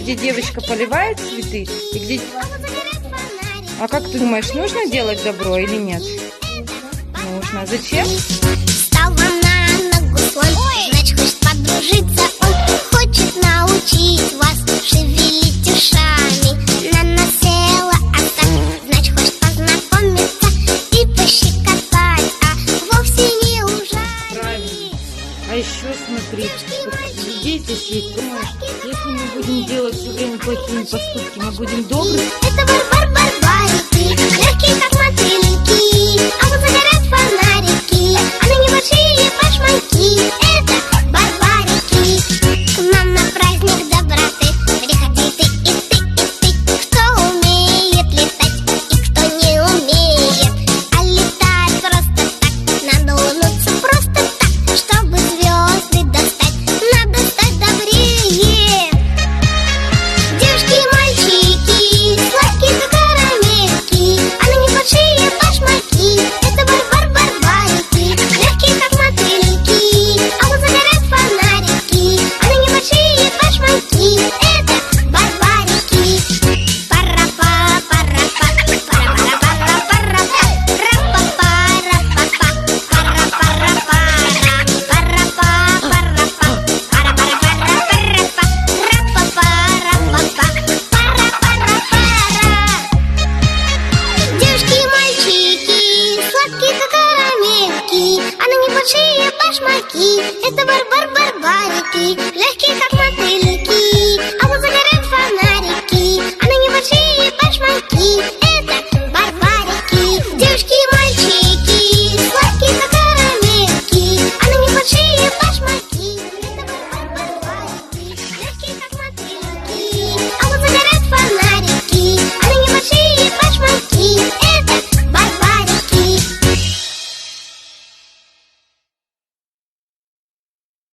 где девочка поливает цветы и где... А как ты думаешь, нужно делать добро или нет? Нужно. Зачем? Стал вам на ногу слон, значит, хочет подружиться. Он хочет научить вас шевелить ушами. На насела оставь, значит, хочет познакомиться и пощекотать, а вовсе не ужалить. А еще смотри, вот здесь есть, думаешь, если мы будем делать все время плохие поступки, мы будем добры. Это барбарики, легкие как мотыльки, а вот загорят фонарики, они небольшие.